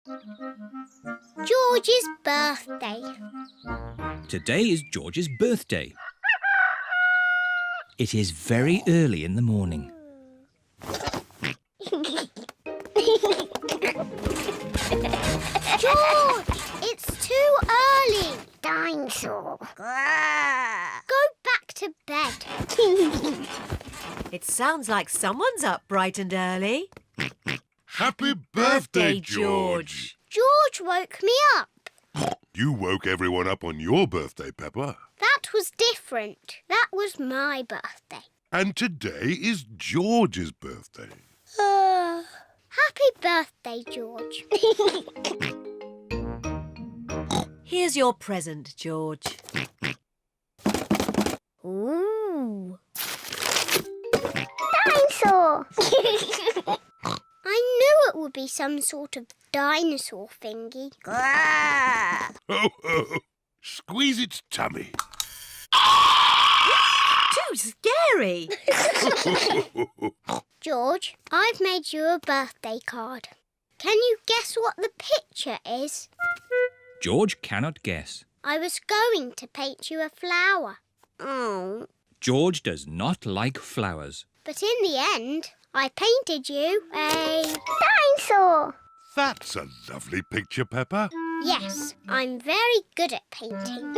George's birthday. Today is George's birthday. It is very early in the morning. George, it's too early. Dinosaur. Go back to bed. It sounds like someone's up bright and early. Happy birthday, George! George woke me up. You woke everyone up on your birthday, Peppa. That was different. That was my birthday. And today is George's birthday. Happy birthday, George. Here's your present, George. Ooh. Dinosaur! I knew it would be some sort of dinosaur thingy. Ho, ho! Squeeze its tummy. Too scary! George, I've made you a birthday card. Can you guess what the picture is? George cannot guess. I was going to paint you a flower. Oh. George does not like flowers. But in the end, I painted you a dinosaur. That's a lovely picture, Peppa. Yes, I'm very good at painting.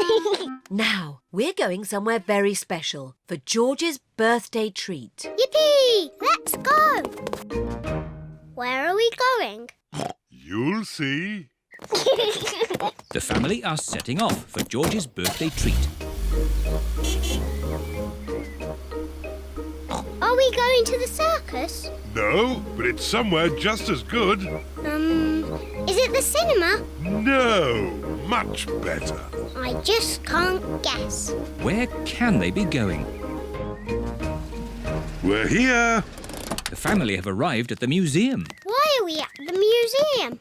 Now, we're going somewhere very special for George's birthday treat. Yippee! Let's go! Where are we going? You'll see. The family are setting off for George's birthday treat. Are we going to the circus? No, but it's somewhere just as good. Is it the cinema? No, much better. I just can't guess. Where can they be going? We're here. The family have arrived at the museum. Why are we at the museum?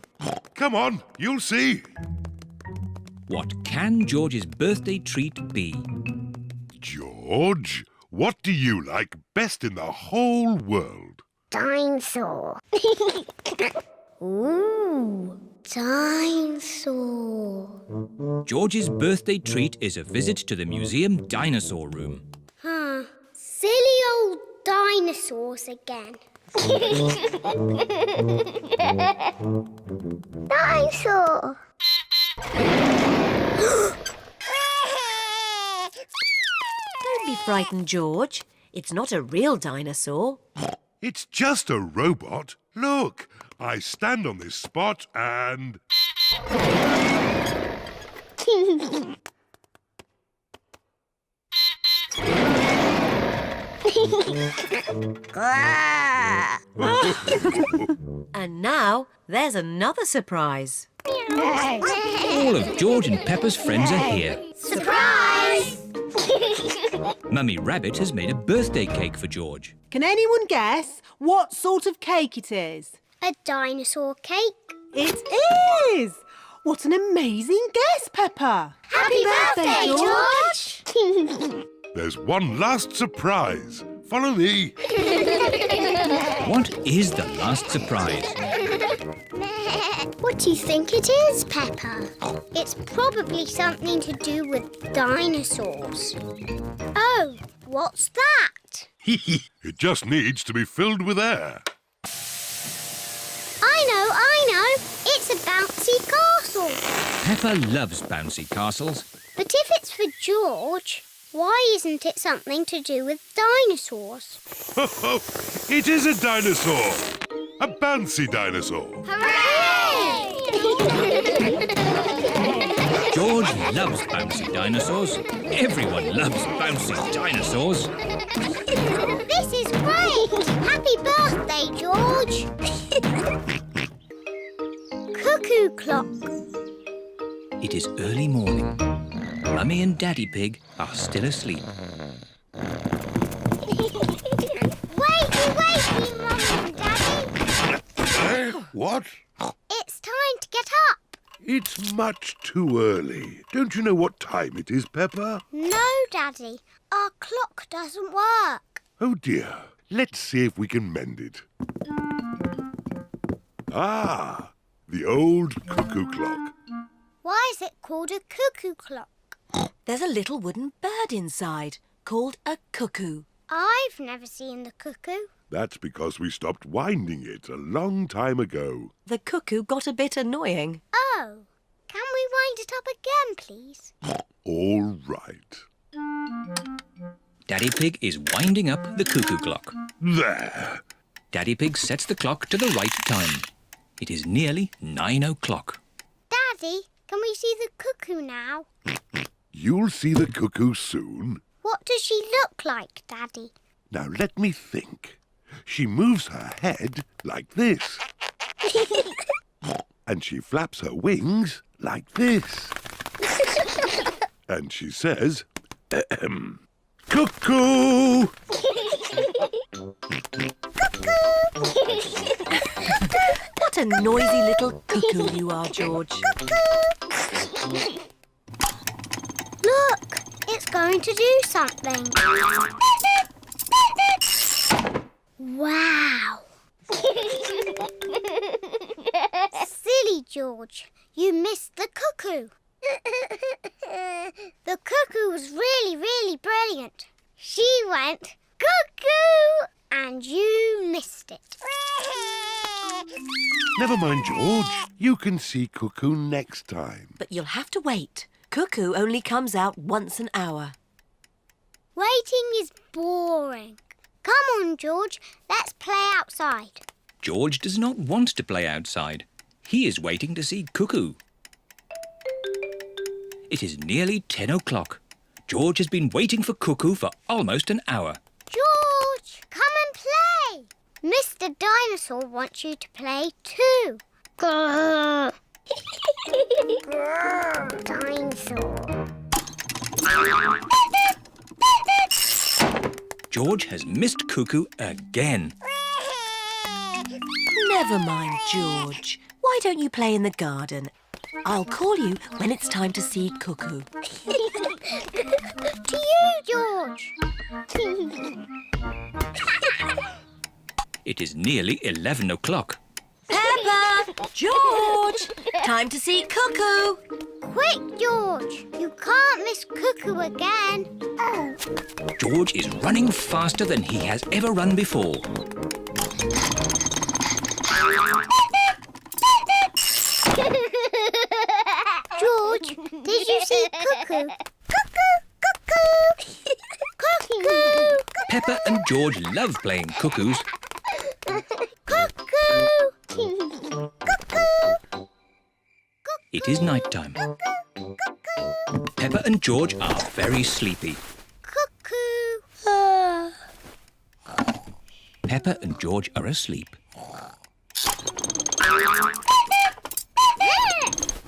Come on, you'll see. What can George's birthday treat be? George, what do you like best in the whole world? Dinosaur. Ooh, dinosaur. George's birthday treat is a visit to the museum dinosaur room. Silly old dinosaurs again. Dinosaur. Don't be frightened, George. It's not a real dinosaur. It's just a robot. Look, I stand on this spot and... And now, there's another surprise. All of George and Peppa's friends are here. Surprise! Mummy Rabbit has made a birthday cake for George. Can anyone guess what sort of cake it is? A dinosaur cake. It is! What an amazing guess, Peppa! Happy birthday, George! There's one last surprise. Follow me. What is the last surprise? What do you think it is, Peppa? It's probably something to do with dinosaurs. Oh, what's that? It just needs to be filled with air. I know. It's a bouncy castle. Peppa loves bouncy castles. But if it's for George, why isn't it something to do with dinosaurs? It is a dinosaur. A bouncy dinosaur. Hooray! George loves bouncy dinosaurs. Everyone loves bouncy dinosaurs. This is great! Happy birthday, George! Cuckoo Clock. It is early morning. Mummy and Daddy Pig are still asleep. Wakey, Mummy and Daddy. What? It's time to get up. It's much too early. Don't you know what time it is, Peppa? No, Daddy. Our clock doesn't work. Oh, dear. Let's see if we can mend it. Ah, the old cuckoo clock. Why is it called a cuckoo clock? There's a little wooden bird inside called a cuckoo. I've never seen the cuckoo. That's because we stopped winding it a long time ago. The cuckoo got a bit annoying. Oh, can we wind it up again, please? All right. Daddy Pig is winding up the cuckoo clock. There. Daddy Pig sets the clock to the right time. It is nearly 9 o'clock. Daddy, can we see the cuckoo now? You'll see the cuckoo soon. What does she look like, Daddy? Now let me think. She moves her head like this. And she flaps her wings like this. And she says, cuckoo! What a noisy little cuckoo you are, George. Look, it's going to do something. Wow! Silly George, you missed the cuckoo. The cuckoo was really, really brilliant. She went cuckoo and you missed it. Never mind, George. You can see cuckoo next time. But you'll have to wait. Cuckoo only comes out once an hour. Waiting is boring. Come on, George, let's play outside. George does not want to play outside. He is waiting to see Cuckoo. It is nearly 10 o'clock. George has been waiting for Cuckoo for almost an hour. George, come and play. Mr. Dinosaur wants you to play too. Grrr. Grrr, dinosaur. George has missed Cuckoo again. Never mind, George. Why don't you play in the garden? I'll call you when it's time to see Cuckoo. To you, George. It is nearly 11 o'clock. Peppa! George! Time to see Cuckoo! Quick, George. You can't miss Cuckoo again. Oh. George is running faster than he has ever run before. George, did you see Cuckoo? Cuckoo! Cuckoo! Cuckoo! Peppa and George love playing cuckoos. Cuckoo! Cuckoo! It is night time. Peppa and George are very sleepy. Cuckoo! Peppa and George are asleep.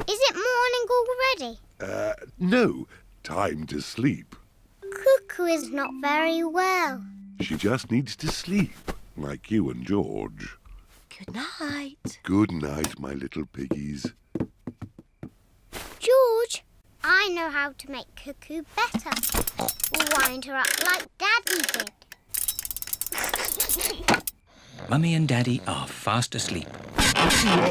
Is it morning already? No. Time to sleep. Cuckoo is not very well. She just needs to sleep, like you and George. Good night. Good night, my little piggies. George, I know how to make Cuckoo better. We'll wind her up like Daddy did. Mummy and Daddy are fast asleep.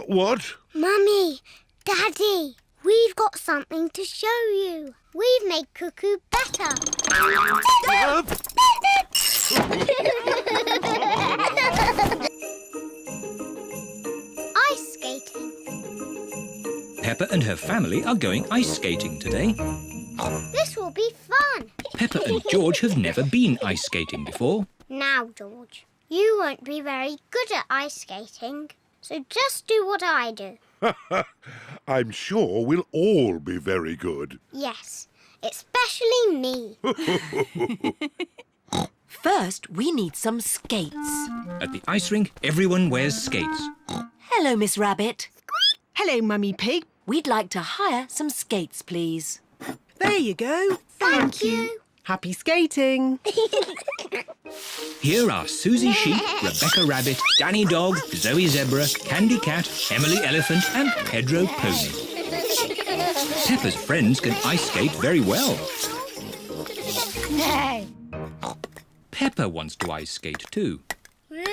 What? Mummy, Daddy, we've got something to show you. We've made Cuckoo better. Ice skating. Peppa and her family are going ice skating today. This will be fun. Peppa and George have never been ice skating before. Now, George, you won't be very good at ice skating, so just do what I do. I'm sure we'll all be very good. Yes, especially me. First, we need some skates. At the ice rink, everyone wears skates. Hello, Miss Rabbit. Hello, Mummy Pig. We'd like to hire some skates, please. There you go. Thank you. Happy skating. Here are Susie Sheep, Rebecca Rabbit, Danny Dog, Zoe Zebra, Candy Cat, Emily Elephant and Pedro Pony. Peppa's friends can ice skate very well. Peppa wants to ice skate too. Hello,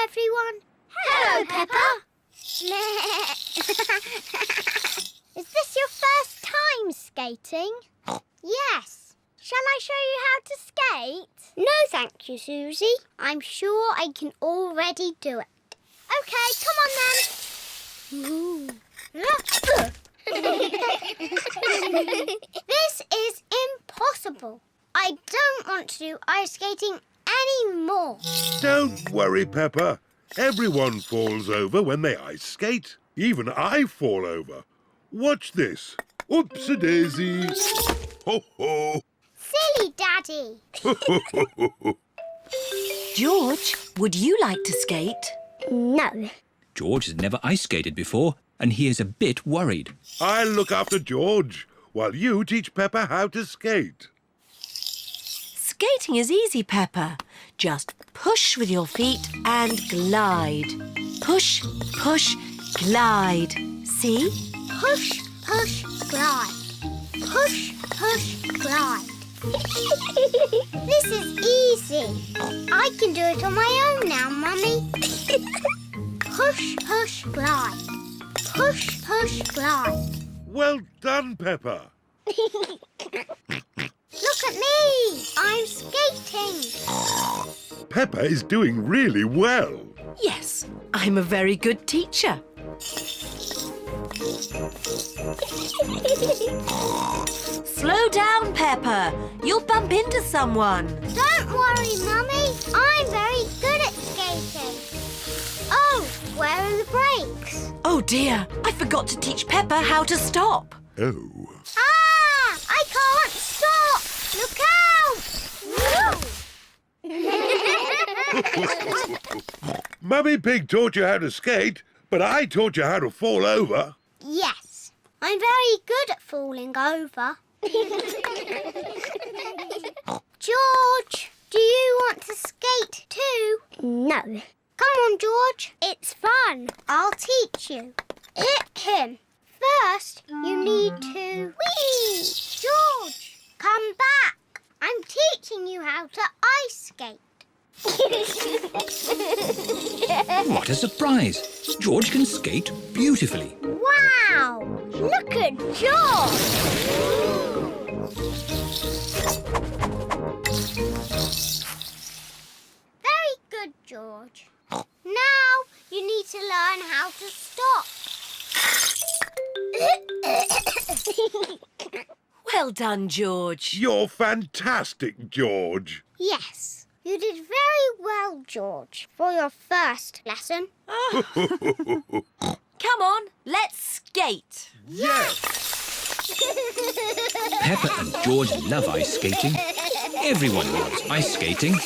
everyone. Hello, Peppa. skating? Yes. Shall I show you how to skate? No, thank you, Susie. I'm sure I can already do it. OK, come on then. This is impossible. I don't want to do ice skating anymore. Don't worry, Peppa. Everyone falls over when they ice skate. Even I fall over. Watch this. Oops-a-daisy. Ho-ho. Silly Daddy. George, would you like to skate? No. George has never ice skated before and he is a bit worried. I'll look after George while you teach Peppa how to skate. Skating is easy, Peppa. Just push with your feet and glide. Push, push, glide. See? Push, push, glide. Push, push, glide. This is easy. I can do it on my own now, Mummy. Push, push, glide. Push, push, glide. Well done, Peppa. Look at me. I'm skating. Peppa is doing really well. Yes, I'm a very good teacher. Slow down, Peppa. You'll bump into someone. Don't worry, Mummy. I'm very good at skating. Oh, where are the brakes? Oh dear, I forgot to teach Peppa how to stop. Oh. Ah! I can't stop! Look out! Mummy Pig taught you how to skate, but I taught you how to fall over. Yes, I'm very good at falling over. George, do you want to skate too? No. Come on, George. It's fun. I'll teach you. Hit him. First, you need to... Whee! George, come back. I'm teaching you how to ice skate. What a surprise! George can skate beautifully. Wow! Look at George! Very good, George. Now you need to learn how to stop. Well done, George. You're fantastic, George. Yes, you did very well, George, for your first lesson. Come on, let's skate. Yes! Peppa and George love ice skating. Everyone loves ice skating.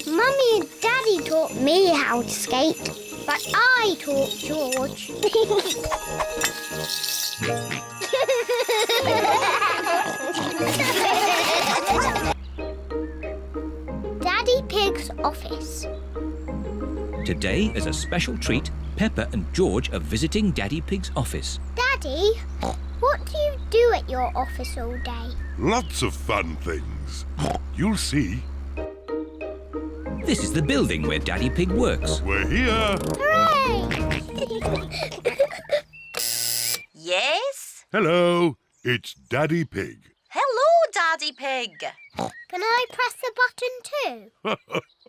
Mummy and Daddy taught me how to skate, but I taught George. Daddy Pig's office. Today, as a special treat, Peppa and George are visiting Daddy Pig's office. Daddy, what do you do at your office all day? Lots of fun things. You'll see. This is the building where Daddy Pig works. We're here. Hooray! Yes? Hello, it's Daddy Pig. Hello, Daddy Pig. Can I press the button too?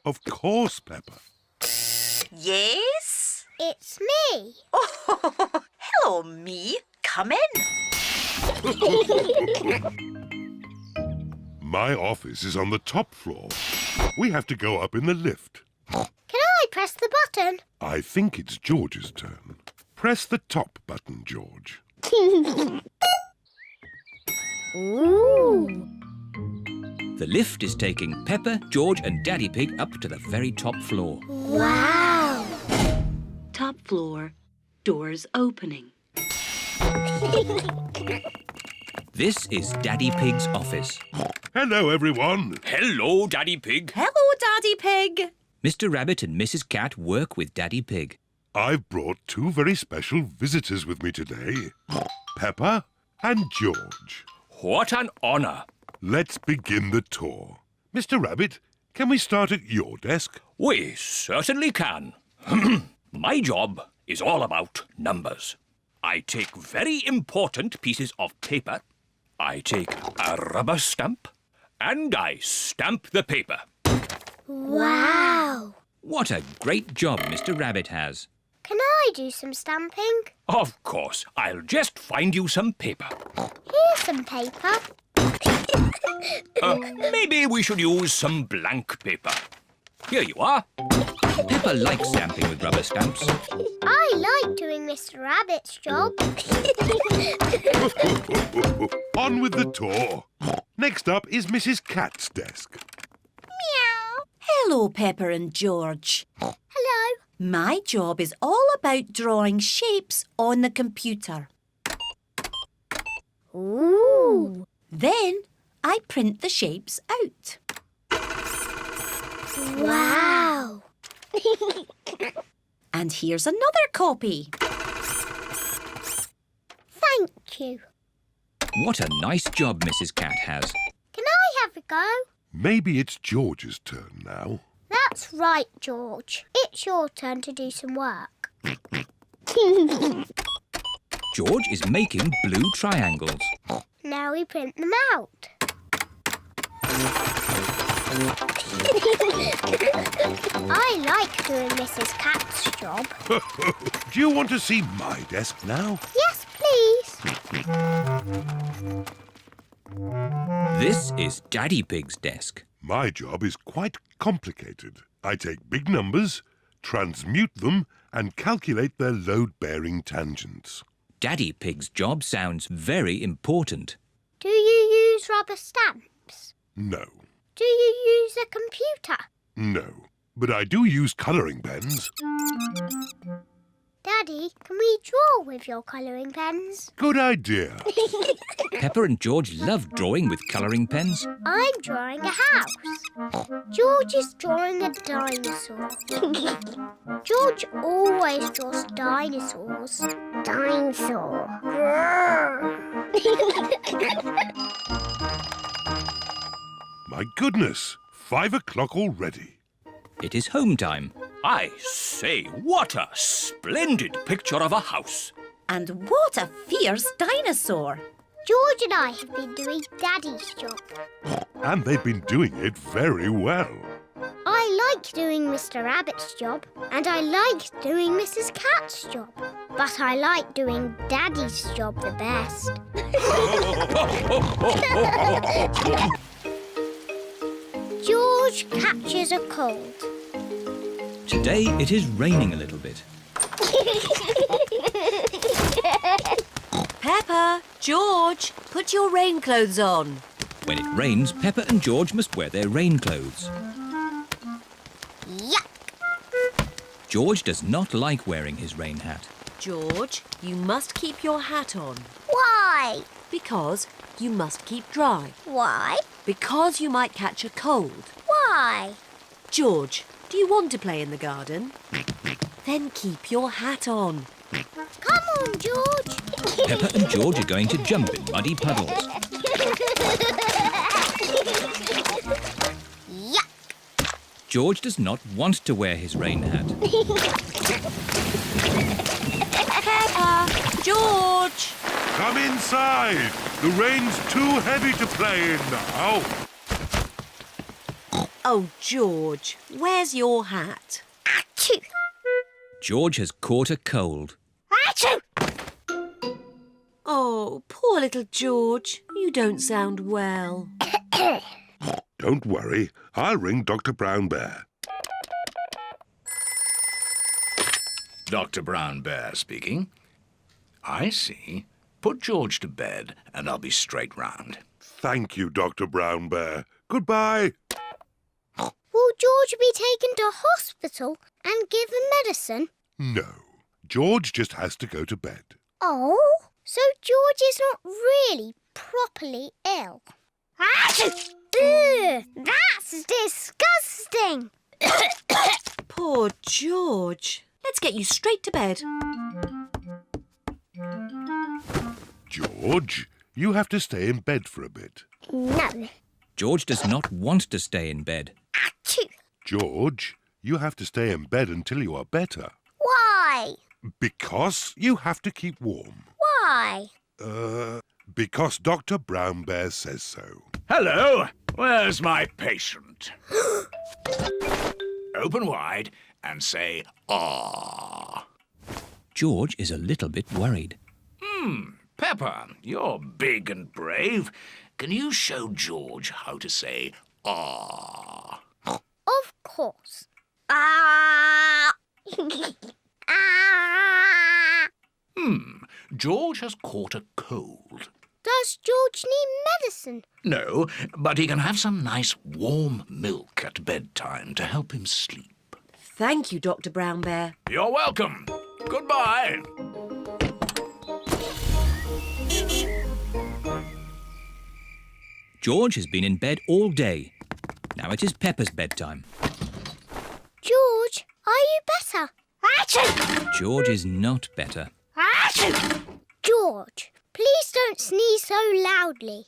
Of course, Peppa. Yes? It's me. Oh, hello, me. Come in. My office is on the top floor. We have to go up in the lift. Can I press the button? I think it's George's turn. Press the top button, George. Ooh. The lift is taking Peppa, George and Daddy Pig up to the very top floor. Wow. Top floor, doors opening. This is Daddy Pig's office. Hello, everyone. Hello, Daddy Pig. Hello, Daddy Pig. Mr. Rabbit and Mrs. Cat work with Daddy Pig. I've brought two very special visitors with me today. Peppa and George. What an honour. Let's begin the tour. Mr. Rabbit, can we start at your desk? We certainly can. My job is all about numbers. I take very important pieces of paper. I take a rubber stamp and I stamp the paper. Wow! What a great job Mr. Rabbit has. Can I do some stamping? Of course, I'll just find you some paper. Here's some paper. Maybe we should use some blank paper. Here you are. Peppa likes stamping with rubber stamps. I like doing Mr. Rabbit's job. On with the tour. Next up is Mrs. Cat's desk. Meow. Hello, Peppa and George. Hello. My job is all about drawing shapes on the computer. Ooh. Then I print the shapes out. Wow. And here's another copy. Thank you. What a nice job Mrs. Cat has. Can I have a go? Maybe it's George's turn now. That's right, George. It's your turn to do some work. George is making blue triangles. Now we print them out. I like doing Mrs. Cat's job. Do you want to see my desk now? Yes, please. This is Daddy Pig's desk. My job is quite complicated. I take big numbers, transmute them, and calculate their load-bearing tangents. Daddy Pig's job sounds very important. Do you use rubber stamps? No, Do you use a computer? no. But I do use colouring pens. Daddy, can we draw with your colouring pens? Good idea. Peppa and George love drawing with colouring pens. I'm drawing a house. George is drawing a dinosaur. George always draws dinosaurs. Dinosaur. My goodness, 5 o'clock already. It is home time. I say, what a splendid picture of a house. And what a fierce dinosaur! George and I have been doing Daddy's job. And they've been doing it very well. I like doing Mr. Rabbit's job, and I like doing Mrs. Cat's job. But I like doing Daddy's job the best. George catches a cold. Today it is raining a little bit. Peppa, George, put your rain clothes on. When it rains, Peppa and George must wear their rain clothes. Yuck! George does not like wearing his rain hat. George, you must keep your hat on. Why? Because you must keep dry. Why? Because you might catch a cold. Why? George, do you want to play in the garden? Then keep your hat on. Come on, George. Peppa and George are going to jump in muddy puddles. Yuck! George does not want to wear his rain hat. Peppa, George! Come inside. The rain's too heavy to play in now. Oh, George, where's your hat? Achoo! George has caught a cold. Achoo! Oh, poor little George. You don't sound well. Don't worry. I'll ring Dr. Brown Bear. Dr. Brown Bear speaking. I see. Put George to bed and I'll be straight round. Thank you, Dr. Brown Bear. Goodbye. Will George be taken to hospital and given medicine? No. George just has to go to bed. Oh? So George is not really properly ill? Achoo! Ugh, that's disgusting! Poor George. Let's get you straight to bed. George, you have to stay in bed for a bit. No. George does not want to stay in bed. Achoo! George, you have to stay in bed until you are better. Why? Because you have to keep warm. Why? Because Dr. Brown Bear says so. Hello, where's my patient? Open wide and say, ah. George is a little bit worried. Peppa, you're big and brave. Can you show George how to say, ah? Of course. Ah! Ah! George has caught a cold. Does George need medicine? No, but he can have some nice warm milk at bedtime to help him sleep. Thank you, Dr. Brown Bear. You're welcome. Goodbye. George has been in bed all day. Now it is Peppa's bedtime. George, are you better? Achoo! George is not better. Achoo! George, please don't sneeze so loudly.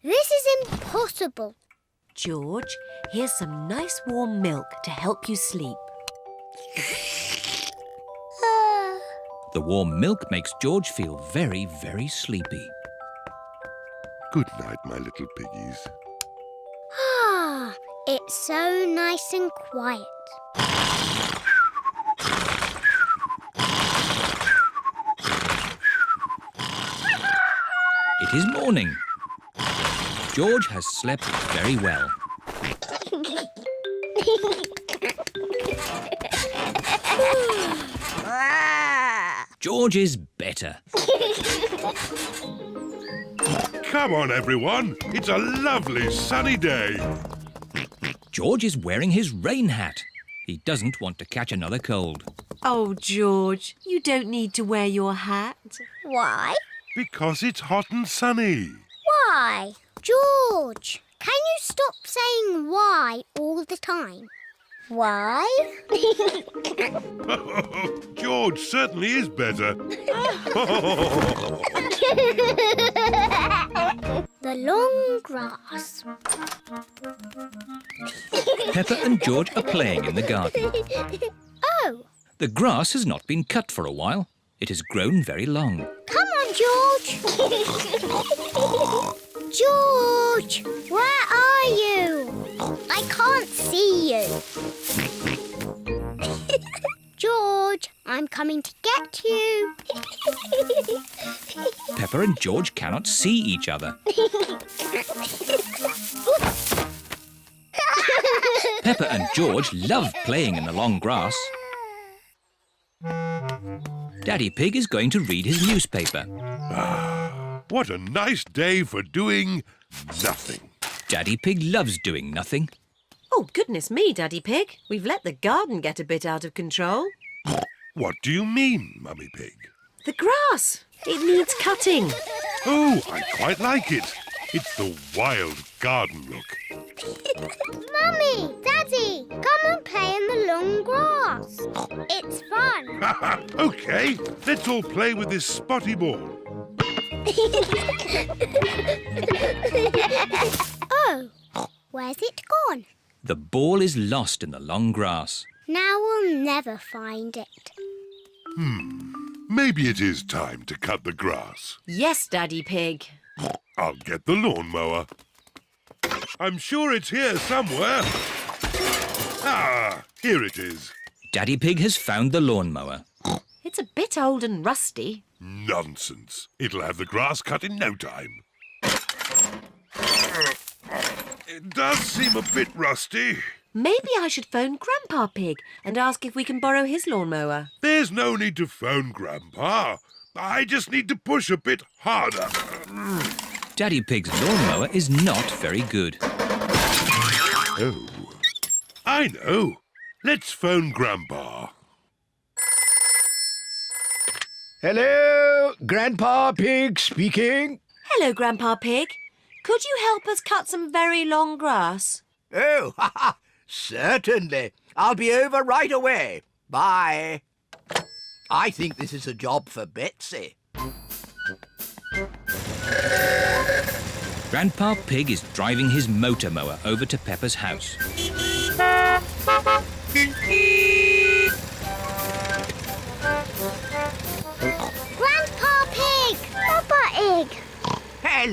This is impossible. George, here's some nice warm milk to help you sleep. The warm milk makes George feel very, very sleepy. Good night, my little piggies. Ah, it's so nice and quiet. It is morning. George has slept very well. George is better. Come on, everyone. It's a lovely sunny day. George is wearing his rain hat. He doesn't want to catch another cold. Oh, George, you don't need to wear your hat. Why? Because it's hot and sunny. Why? George, can you stop saying why all the time? Why? George certainly is better. The long grass. Peppa and George are playing in the garden. Oh, The grass has not been cut for a while. It has grown very long. come on, George. George, where are you? I can't see you. George, I'm coming to get you. Peppa and George cannot see each other. Peppa and George love playing in the long grass. Daddy Pig is going to read his newspaper. What a nice day for doing nothing. Daddy Pig loves doing nothing. Oh, goodness me, Daddy Pig. We've let the garden get a bit out of control. What do you mean, Mummy Pig? The grass. It needs cutting. Oh, I quite like it. It's the wild garden look. Mummy, Daddy, come and play in the long grass. It's fun. OK, let's all play with this spotty ball. Oh, where's it gone? The ball is lost in the long grass. Now we'll never find it. Maybe it is time to cut the grass. Yes, Daddy Pig. I'll get the lawnmower. I'm sure it's here somewhere. Ah, here it is. Daddy Pig has found the lawnmower. It's a bit old and rusty. Nonsense. It'll have the grass cut in no time. It does seem a bit rusty. Maybe I should phone Grandpa Pig and ask if we can borrow his lawnmower. There's no need to phone Grandpa. I just need to push a bit harder. Daddy Pig's lawnmower is not very good. Oh, I know. Let's phone Grandpa. Hello, Grandpa Pig speaking. Hello, Grandpa Pig. Could you help us cut some very long grass? Oh, certainly. I'll be over right away. Bye. I think this is a job for Betsy. Grandpa Pig is driving his motor mower over to Peppa's house.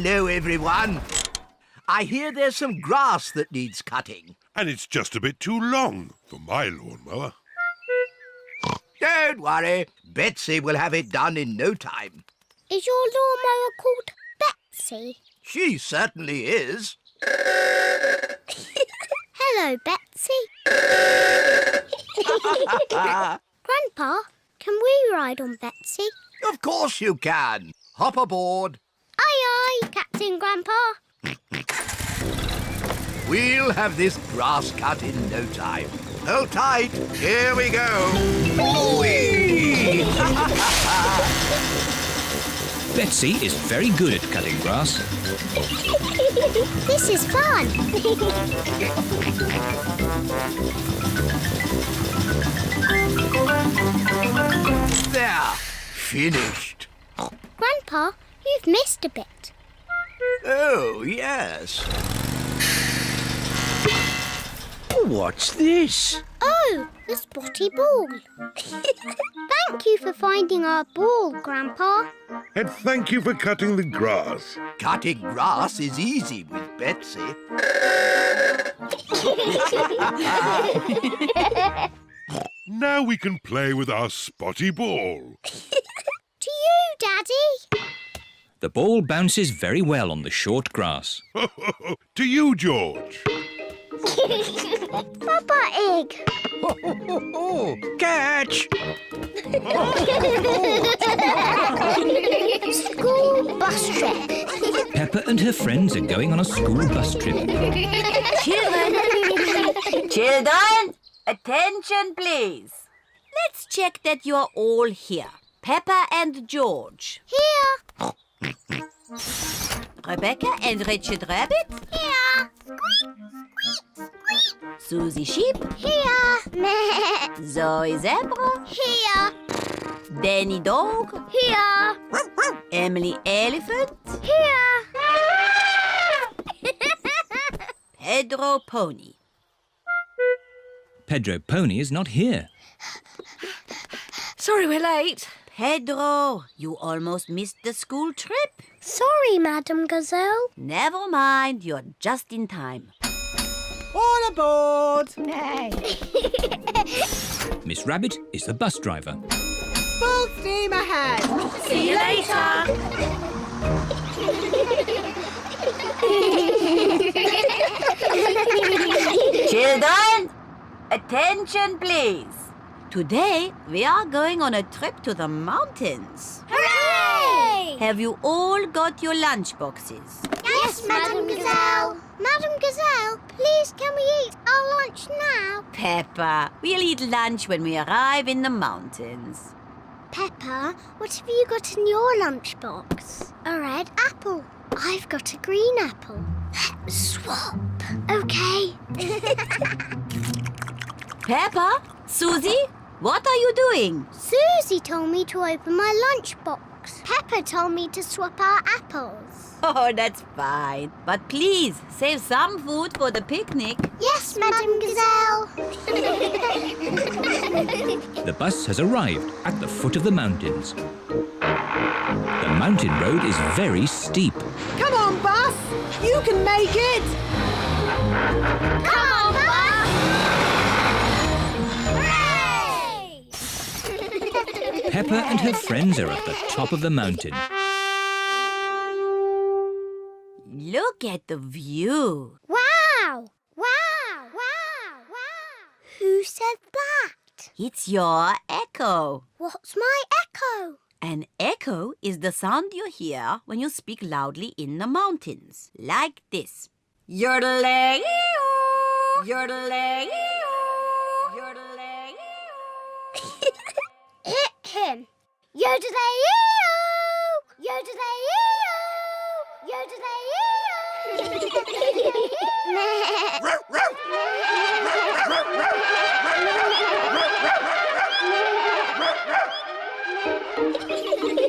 Hello, everyone. I hear there's some grass that needs cutting. And it's just a bit too long for my lawnmower. Don't worry. Betsy will have it done in no time. Is your lawnmower called Betsy? She certainly is. Hello, Betsy. Grandpa, can we ride on Betsy? Of course you can. Hop aboard. Aye, aye, Captain Grandpa. We'll have this grass cut in no time. Hold tight. Here we go. Whee! Betsy is very good at cutting grass. This is fun. There. Finished. Grandpa, you've missed a bit. Oh, yes. What's this? Oh, the spotty ball. Thank you for finding our ball, Grandpa. And thank you for cutting the grass. Cutting grass is easy with Betsy. Now we can play with our spotty ball. To you, Daddy. The ball bounces very well on the short grass. To you, George. Papa Egg. Catch! School bus trip. Peppa and her friends are going on a school bus trip. Children, attention please. Let's check that you're all here. Peppa and George. Here. Rebecca and Richard Rabbit. Here. Squeak, squeak, squeak. Susie Sheep. Here. Meh. Zoe Zebra. Here. Danny Dog. Here. Emily Elephant. Here. Pedro Pony. Pedro Pony is not here. Sorry we're late. Pedro, you almost missed the school trip. Sorry, Madam Gazelle. Never mind, you're just in time. All aboard. Miss Rabbit is the bus driver. Full steam ahead. See you later. Children, attention please. Today we are going on a trip to the mountains. Hooray! Have you all got your lunch boxes? Yes, Madam Gazelle. Madam Gazelle, please can we eat our lunch now? Peppa, we'll eat lunch when we arrive in the mountains. Peppa, what have you got in your lunchbox? A red apple. I've got a green apple. Let's swap. Okay. Peppa, Susie, what are you doing? Susie told me to open my lunchbox. Peppa told me to swap our apples. Oh, that's fine. But please, save some food for the picnic. Yes, Madam Gazelle. The bus has arrived at the foot of the mountains. The mountain road is very steep. Come on, bus. You can make it. Come on, bus! Hooray! Peppa and her friends are at the top of the mountain. Look at the view. Wow! Wow! Wow! Wow! Who said that? It's your echo. What's my echo? An echo is the sound you hear when you speak loudly in the mountains. Like this. Yodeling-ee-oo, yodeling-ee-oo, yodeling-ee-oo. Him. Yodeling-ee-oo! Yodeling-ee-oo! Yodeling-ee-oo!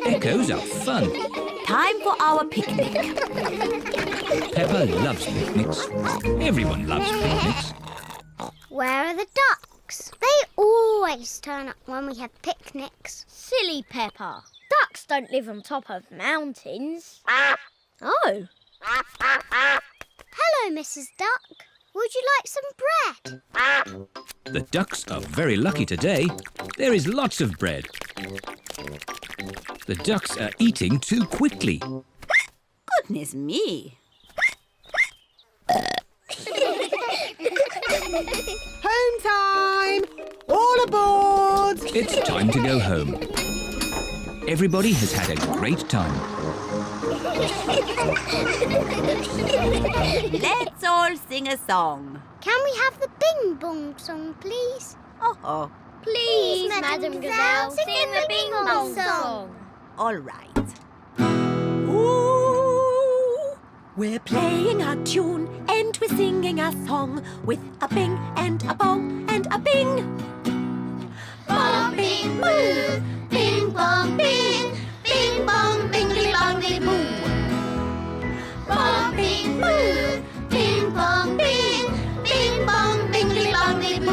Echoes are fun. Time for our picnic. Peppa loves picnics. Everyone loves picnics. Where are the ducks? They always turn up when we have picnics. Silly Peppa. Ducks don't live on top of mountains. Oh. Hello, Mrs. Duck. Would you like some bread? The ducks are very lucky today. There is lots of bread. The ducks are eating too quickly. Goodness me. Home time! All aboard! It's time to go home. Everybody has had a great time. Let's all sing a song. Can we have the Bing Bong song, please? Oh, Please, Madam Gazelle, sing the Bing Bong song. all right. Ooh, we're playing a tune and we're singing a song with a bing and a bong and a bing. Bong, bing, boo. Bing, bong, bing. Bing, bong, bingly, bongly, boo. Bong, bing, boo. Bing, bong, bing. Bing, bong, bingly, bongly, boo.